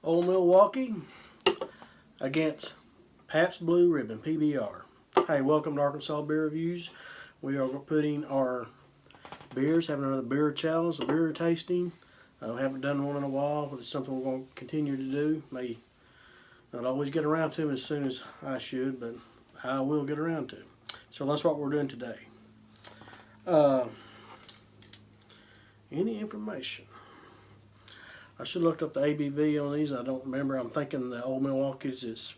Old Milwaukee against Pabst Blue Ribbon PBR. Hey, welcome to Arkansas Beer Reviews. We are putting our beers, having another beer challenge, a beer tasting. I haven't done one in a while, but it's something we're going to continue to do. May not always get around to them as soon as I should, but I will get around to. So that's what we're doing today. Any information? I should have looked up the ABV on these. I don't remember. I'm thinking the Old Milwaukee's is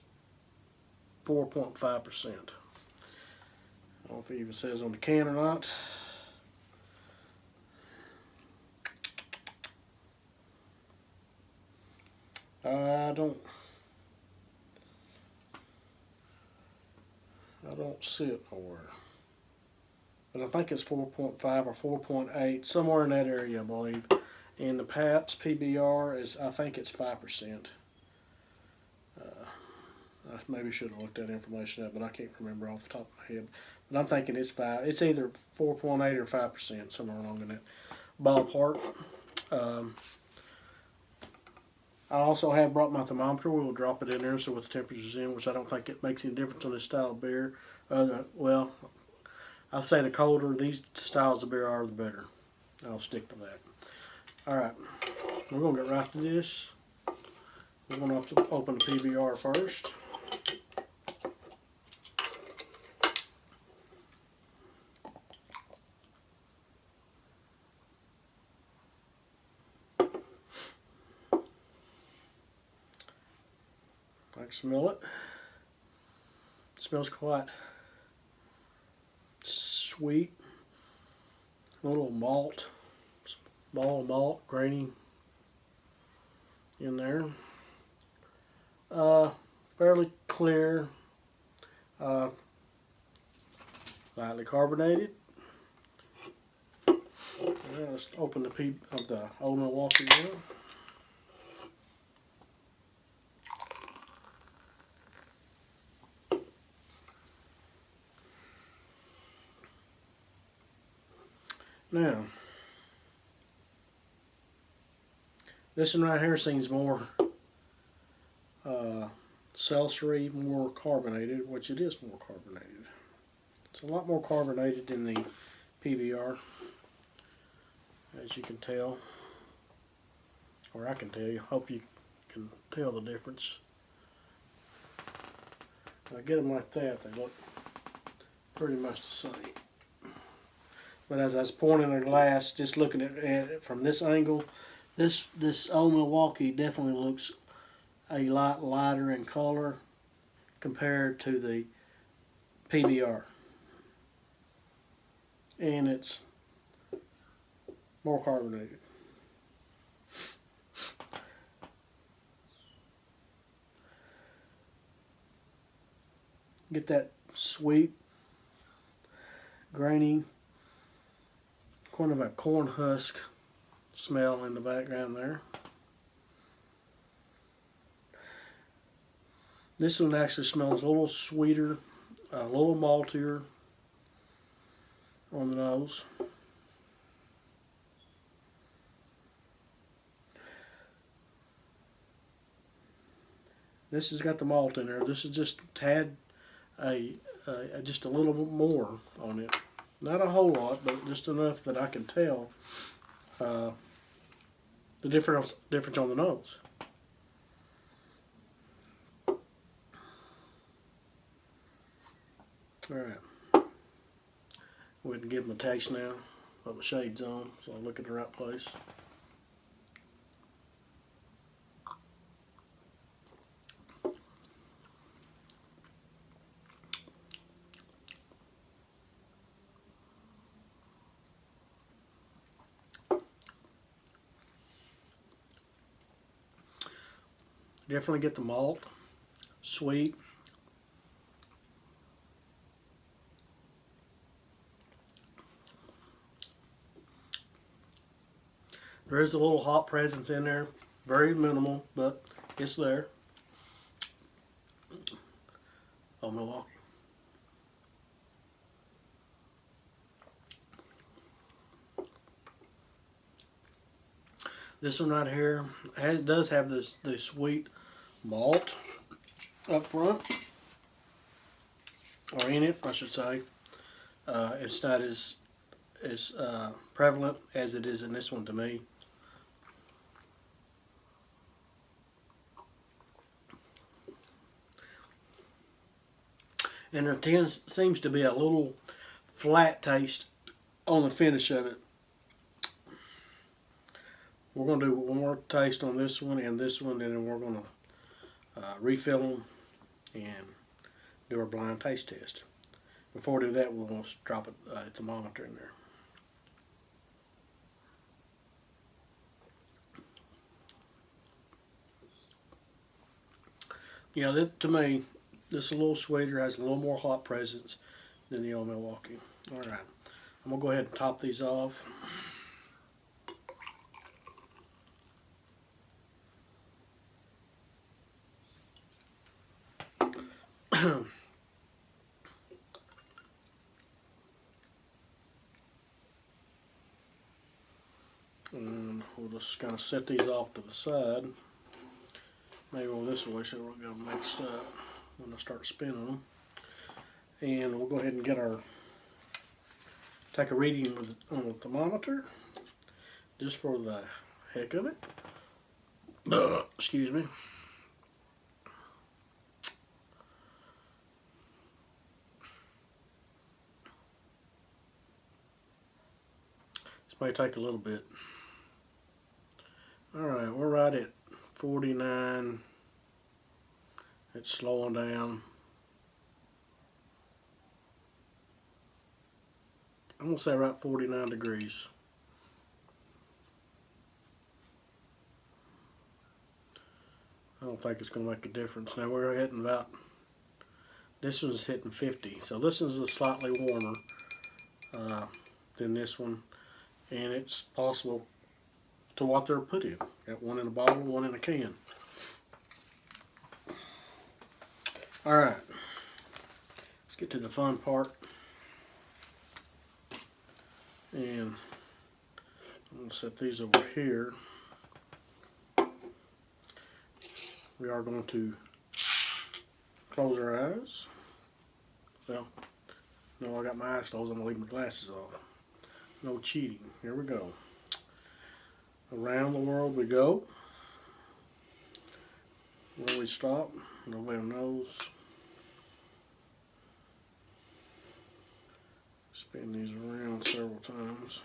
4.5%. I don't know if it even says on the can or not. I don't see it nowhere. But I think it's 4.5 or 4.8, somewhere in that area, I believe. And the Pabst PBR is, I think it's 5%. I maybe should have looked that information up, but I can't remember off the top of my head. But I'm thinking it's 5. It's either 4.8 or 5%, somewhere along in that ballpark. I also have brought my thermometer. We'll drop it in there so what the temperature's in, which I don't think it makes any difference on this style of beer. Well, I'll say the colder these styles of beer are, the better. I'll stick to that. Alright, we're going to get right to this. We're going to have to open the PBR first. I can smell it. It smells quite sweet. A little malt, ball of malt, grainy in there. Fairly clear, lightly carbonated. Let's open the peep of the Old Milwaukee now. Now, this one right here seems more seltzery, more carbonated, which it is more carbonated. It's a lot more carbonated than the PBR, as you can tell, or I can tell you. Hope you can tell the difference. When I get them like that, they look pretty much the same. But as I was pouring in the glass, just looking at it from this angle, this Old Milwaukee definitely looks a lot lighter in color compared to the PBR. And it's more carbonated. Get that sweet, grainy, kind of a corn husk smell in the background there. This one actually smells a little sweeter, a little maltier on the nose. This has got the malt in there. This is just tad, just a little bit more on it. Not a whole lot, but just enough that I can tell the difference on the nose. Alright. Go ahead and give them a taste now. Put my shades on so I look at the right place. Definitely get the malt, sweet. There is a little hop presence in there, very minimal, but it's there. Oh, Milwaukee. This one right here does have the sweet malt up front, or in it, I should say. It's not as prevalent as it is in this one to me. And there seems to be a little flat taste on the finish of it. We're going to do one more taste on this one, and then we're going to refill them and do our blind taste test. Before we do that, we'll drop a thermometer in there. Yeah, to me, this is a little sweeter, has a little more hop presence than the old Milwaukee. All right, I'm going to go ahead and top these off. And we'll just kind of set these off to the side. Maybe go this way so we don't get them mixed up when I start spinning them. And we'll go ahead and take a reading on the thermometer, just for the heck of it. Excuse me. This may take a little bit. Alright, we're right at 49. It's slowing down. I'm going to say right 49 degrees. I don't think it's going to make a difference. Now we're hitting about, this one's hitting 50. So this is a slightly warmer than this one. And it's possible to what they're put in. Got one in a bottle, one in a can. Alright, let's get to the fun part. And I'm going to set these over here. We are going to close our eyes. Well, no, I got my eyes closed. I'm going to leave my glasses off. No cheating. Here we go. Around the world we go. Where we stop, nobody knows. Spin these around several times.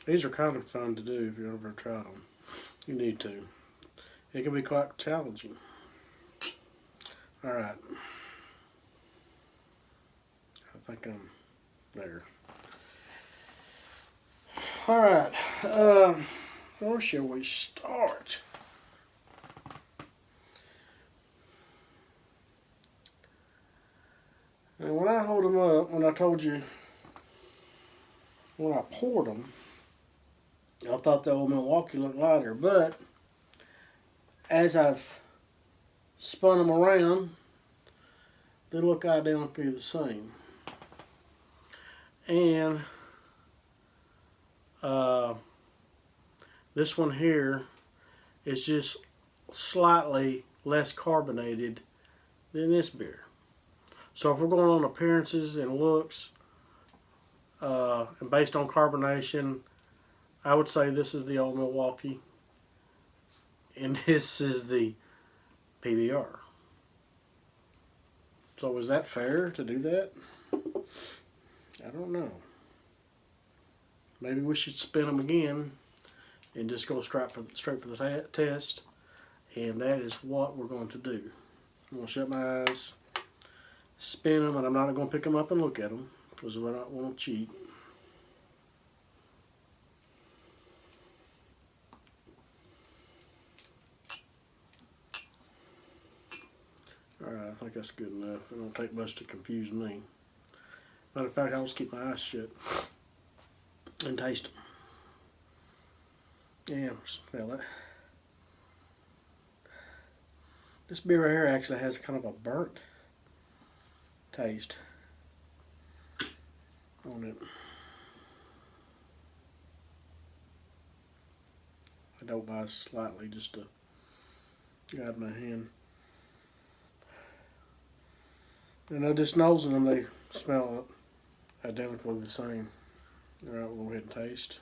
These are kind of fun to do if you've ever tried them. You need to. It can be quite challenging. Alright. I think I'm there. Alright. Where shall we start? And when I hold them up, when I told you, when I poured them, I thought the old Milwaukee looked lighter, but as I've spun them around, they look identically the same. And this one here is just slightly less carbonated than this beer. So if we're going on appearances and looks, and based on carbonation, I would say this is the old Milwaukee, and this is the PBR. So is that fair to do that? I don't know. Maybe we should spin them again and just go straight for the test, and that is what we're going to do. I'm going to shut my eyes, spin them, and I'm not going to pick them up and look at them because we don't want to cheat. Alright, I think that's good enough. It don't take much to confuse me. Matter of fact, I'll just keep my eyes shut and taste them. Yeah, smell it. This beer right here actually has kind of a burnt taste on it. I don't buy slightly just to guide my hand. And I just nosing them, they smell identically the same. Alright, we'll go ahead and taste.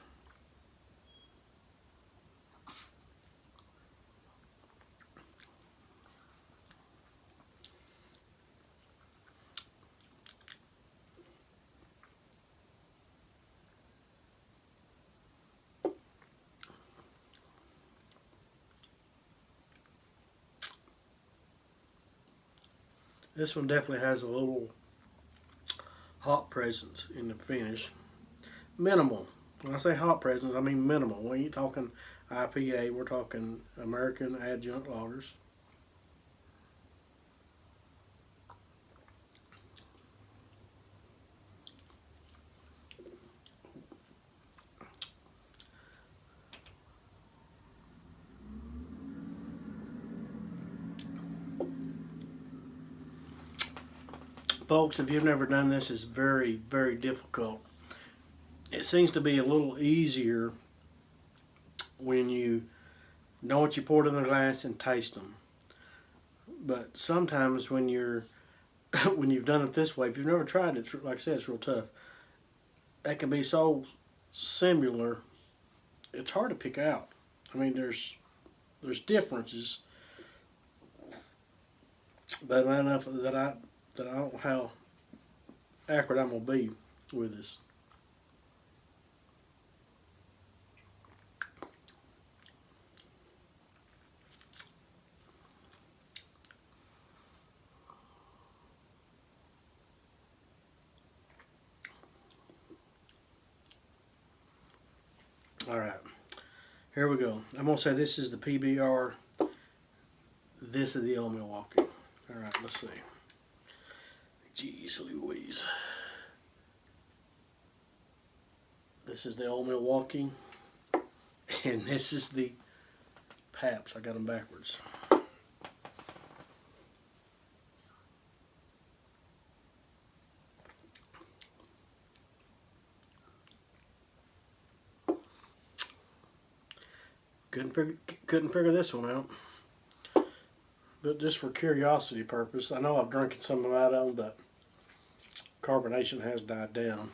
This one definitely has a little hop presence in the finish. Minimal. When I say hop presence, I mean minimal. We ain't talking IPA, we're talking American adjunct lagers. Folks, if you've never done this, it's very, very difficult. It seems to be a little easier when you know what you poured in the glass and taste them. But sometimes when you've done it this way, if you've never tried it, like I said, it's real tough. That can be so similar, it's hard to pick out. I mean, there's differences, but not enough that I don't know how accurate I'm gonna be with this. Alright, here we go. I'm going to say this is the PBR. This is the old Milwaukee. Alright, let's see. Jeez Louise. This is the old Milwaukee. And this is the Pabst. I got them backwards. Couldn't figure this one out. But just for curiosity purpose, I know I've drinking some of that on, but carbonation has died down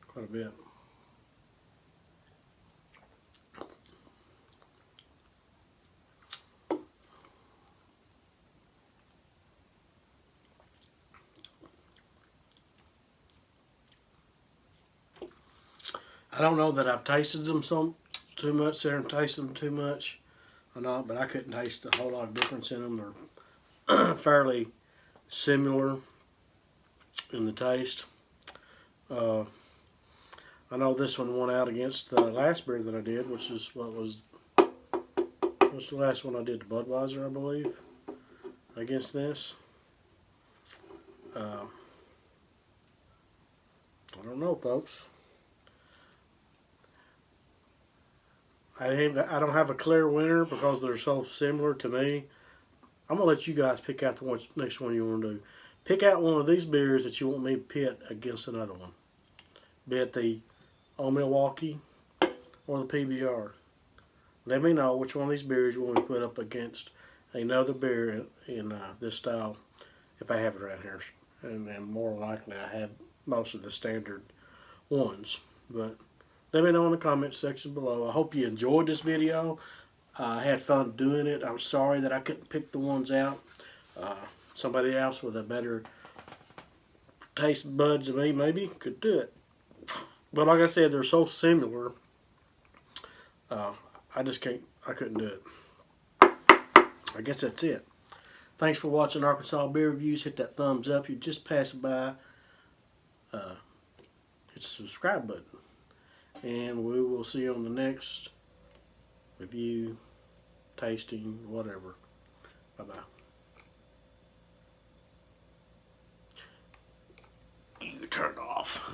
quite a bit. I don't know that I've tasted them too much there and tasted them too much or not, but I couldn't taste a whole lot of difference in them. They're fairly similar in the taste. I know this one won out against the last beer that I did, which is what's the last one I did? The Budweiser, I believe, against this. I don't know, folks. I don't have a clear winner because they're so similar to me. I'm going to let you guys pick out the next one you want to do. Pick out one of these beers that you want me to pit against another one. Be it the Old Milwaukee or the PBR. Let me know which one of these beers you want me to put up against another beer in this style if I have it around here. And more likely I have most of the standard ones. But let me know in the comments section below. I hope you enjoyed this video. I had fun doing it. I'm sorry that I couldn't pick the ones out. Somebody else with a better taste buds than me maybe could do it. But like I said, they're so similar. I couldn't do it. I guess that's it. Thanks for watching Arkansas Beer Reviews. Hit that thumbs up. You just passed by. Hit the subscribe button. And we will see you on the next review, tasting, whatever. Bye-bye. You turned off.